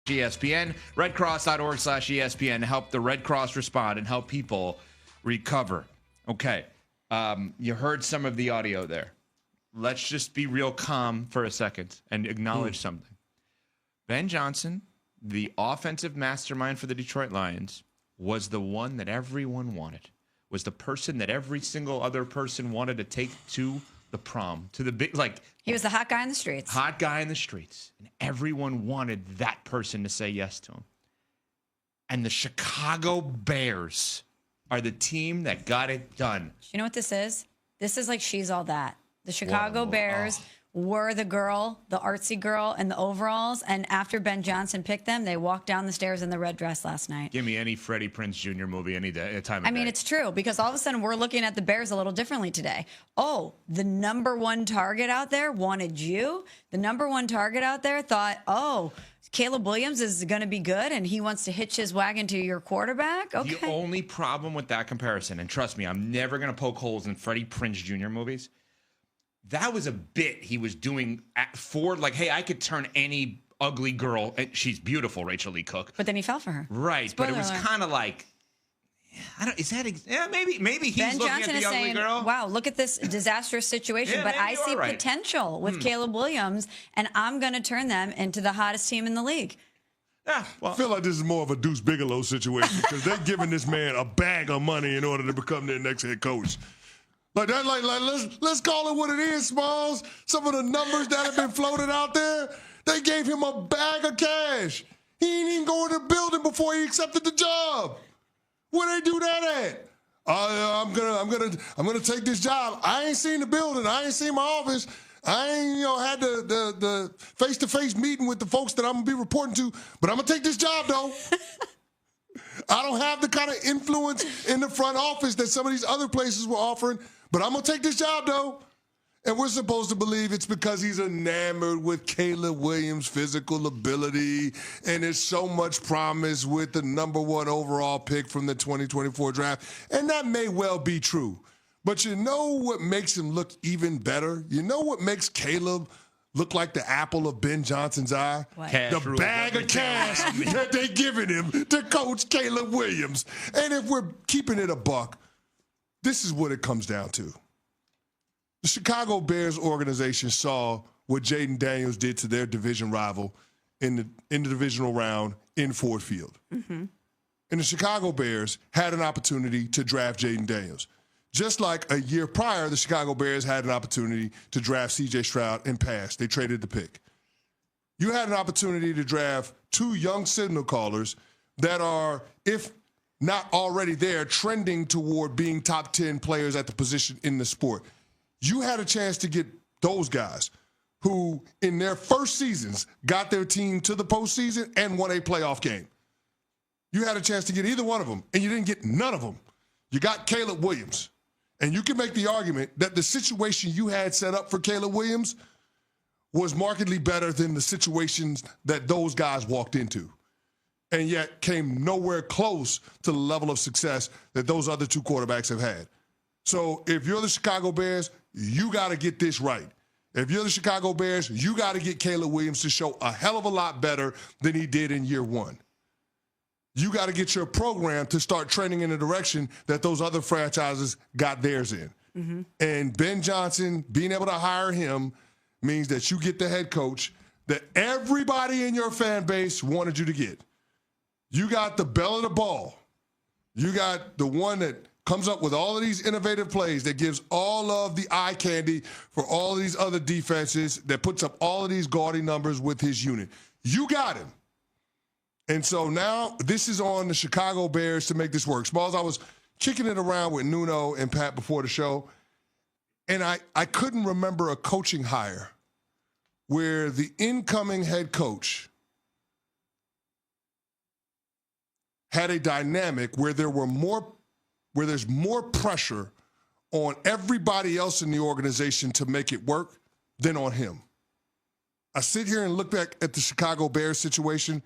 ESPN, redcross.org/ESPN to help the Red Cross respond and help people recover. Okay. You heard some of the audio there. Let's just be real calm for a second and acknowledge something. Ben Johnson, the offensive mastermind for the Detroit Lions, was the one that everyone wanted, was the person that every single other person wanted to take to the prom, to the big, like, he was the hot guy in the streets. Hot guy in the streets. And everyone wanted that person to say yes to him. And the Chicago Bears are the team that got it done. You know what this is? This is like She's All That. The Chicago Bears were the girl, the artsy girl in the overalls. And after Ben Johnson picked them, they walked down the stairs in the red dress last night. Give me any Freddie Prinze Jr. movie any day, time of day. I mean, it's true, because all of a sudden we're looking at the Bears a little differently today. Oh, the number one target out there wanted you. The number one target out there thought, oh, Caleb Williams is going to be good and he wants to hitch his wagon to your quarterback. Okay. The only problem with that comparison, and trust me, I'm never going to poke holes in Freddie Prinze Jr. movies. That was a bit he was doing for, like, hey, I could turn any ugly girl. And she's beautiful, Rachel Lee Cook. But then he fell for her. Right. Spoiler but it was kind of like, maybe he's Ben looking Johnson at the is ugly saying, girl. Wow, look at this disastrous situation. But I see potential with Caleb Williams, and I'm going to turn them into the hottest team in the league. Yeah, well, I feel like this is more of a Deuce Bigelow situation because they're giving this man a bag of money in order to become their next head coach. Like that, like let's call it what it is, Smalls. Some of the numbers that have been floated out there, they gave him a bag of cash. He ain't even going to the building before he accepted the job. Where they do that at? I'm gonna take this job. I ain't seen the building. I ain't seen my office. I ain't had the face-to-face meeting with the folks that I'm gonna be reporting to. But I'm gonna take this job though. I don't have the kind of influence in the front office that some of these other places were offering. But I'm going to take this job, though. And we're supposed to believe it's because he's enamored with Caleb Williams' physical ability. And there's so much promise with the number one overall pick from the 2024 draft. And that may well be true. But you know what makes him look even better? You know what makes Caleb look like the apple of Ben Johnson's eye? The bag of cash that they giving him to coach Caleb Williams. And if we're keeping it a buck, this is what it comes down to. The Chicago Bears organization saw what Jayden Daniels did to their division rival in the divisional round in Ford Field. Mm-hmm. And the Chicago Bears had an opportunity to draft Jayden Daniels. Just like a year prior, the Chicago Bears had an opportunity to draft C.J. Stroud and pass. They traded the pick. You had an opportunity to draft two young signal callers that are, if not already there, trending toward being top 10 players at the position in the sport. You had a chance to get those guys who, in their first seasons, got their team to the postseason and won a playoff game. You had a chance to get either one of them, and you didn't get none of them. You got Caleb Williams. And you can make the argument that the situation you had set up for Caleb Williams was markedly better than the situations that those guys walked into, and yet came nowhere close to the level of success that those other two quarterbacks have had. So if you're the Chicago Bears, you got to get this right. If you're the Chicago Bears, you got to get Caleb Williams to show a hell of a lot better than he did in year one. You got to get your program to start trending in the direction that those other franchises got theirs in. Mm-hmm. And Ben Johnson, being able to hire him means that you get the head coach that everybody in your fan base wanted you to get. You got the belle of the ball. You got the one that comes up with all of these innovative plays, that gives all of the eye candy for all of these other defenses, that puts up all of these gaudy numbers with his unit. You got him. And so now this is on the Chicago Bears to make this work. Smalls, I was kicking it around with Nuno and Pat before the show, and I couldn't remember a coaching hire where the incoming head coach had a dynamic where there's more pressure on everybody else in the organization to make it work than on him. I sit here and look back at the Chicago Bears situation.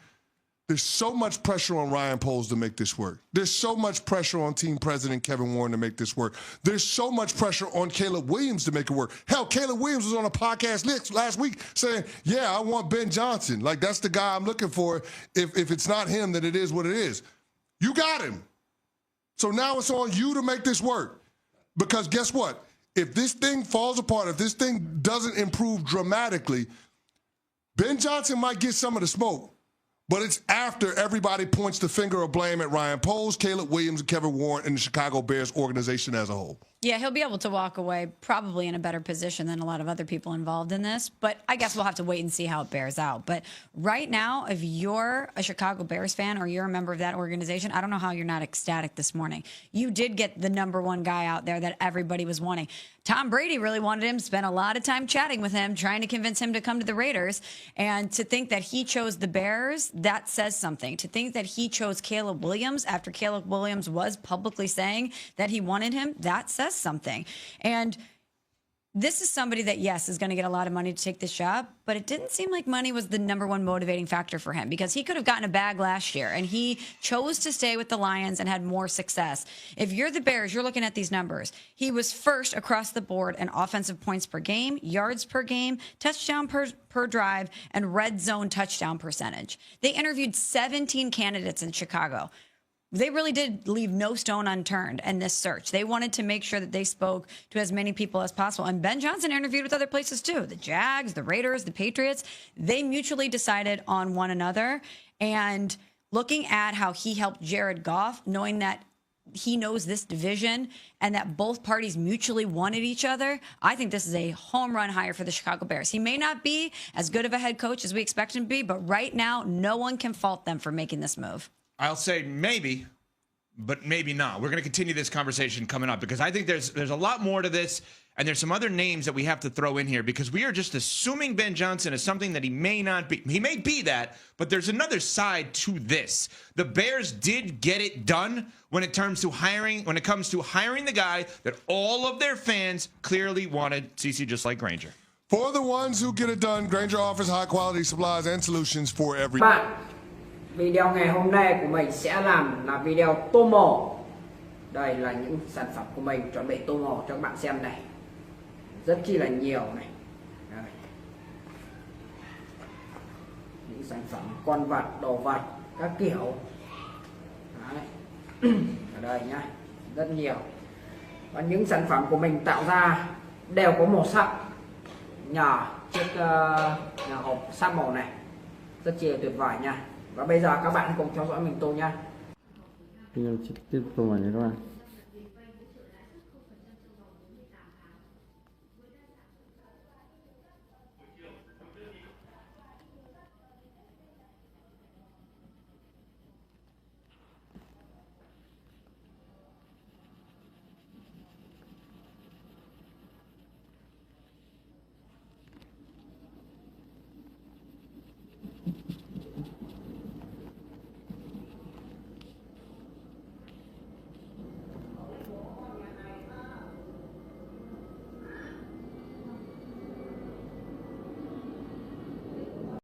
There's so much pressure on Ryan Poles to make this work. There's so much pressure on team president Kevin Warren to make this work. There's so much pressure on Caleb Williams to make it work. Hell, Caleb Williams was on a podcast last week saying, yeah, I want Ben Johnson. Like, that's the guy I'm looking for. If it's not him, then it is what it is. You got him. So now it's on you to make this work. Because guess what? If this thing falls apart, if this thing doesn't improve dramatically, Ben Johnson might get some of the smoke. But it's after everybody points the finger of blame at Ryan Poles, Caleb Williams, and Kevin Warren, and the Chicago Bears organization as a whole. Yeah, he'll be able to walk away probably in a better position than a lot of other people involved in this. But I guess we'll have to wait and see how it bears out. But right now, if you're a Chicago Bears fan or you're a member of that organization, I don't know how you're not ecstatic this morning. You did get the number one guy out there that everybody was wanting. Tom Brady really wanted him, spent a lot of time chatting with him, trying to convince him to come to the Raiders. And to think that he chose the Bears, that says something. To think that he chose Caleb Williams after Caleb Williams was publicly saying that he wanted him, that says something. And this is somebody that, yes, is going to get a lot of money to take this job, but it didn't seem like money was the number one motivating factor for him, because he could have gotten a bag last year and he chose to stay with the Lions and had more success. If you're the Bears, you're looking at these numbers. He was first across the board in offensive points per game, yards per game, touchdown per drive, and red zone touchdown percentage. They interviewed 17 candidates in Chicago. They really did leave no stone unturned in this search. They wanted to make sure that they spoke to as many people as possible. And Ben Johnson interviewed with other places too. The Jags, the Raiders, the Patriots. They mutually decided on one another. And looking at how he helped Jared Goff, knowing that he knows this division and that both parties mutually wanted each other, I think this is a home run hire for the Chicago Bears. He may not be as good of a head coach as we expect him to be, but right now, no one can fault them for making this move. I'll say maybe, but maybe not. We're going to continue this conversation coming up, because I think there's a lot more to this, and there's some other names that we have to throw in here, because we are just assuming Ben Johnson is something that he may not be. He may be that, but there's another side to this. The Bears did get it done when it comes to hiring the guy that all of their fans clearly wanted, CC, just like Granger. For the ones who get it done, Granger offers high-quality supplies and solutions for every... Video ngày hôm nay của mình sẽ làm là video tô màu. Đây là những sản phẩm của mình chuẩn bị tô màu cho các bạn xem này. Rất chi là nhiều này. Đây. Những sản phẩm con vật, đồ vật, các kiểu. Đấy. Ở đây nhá, rất nhiều. Và những sản phẩm của mình tạo ra đều có màu sắc nhờ chiếc hộp sắc màu này. Rất chi là tuyệt vời nha. Và bây giờ các bạn cùng theo dõi mình tô nha. Video trực tiếp tô màu nha các bạn.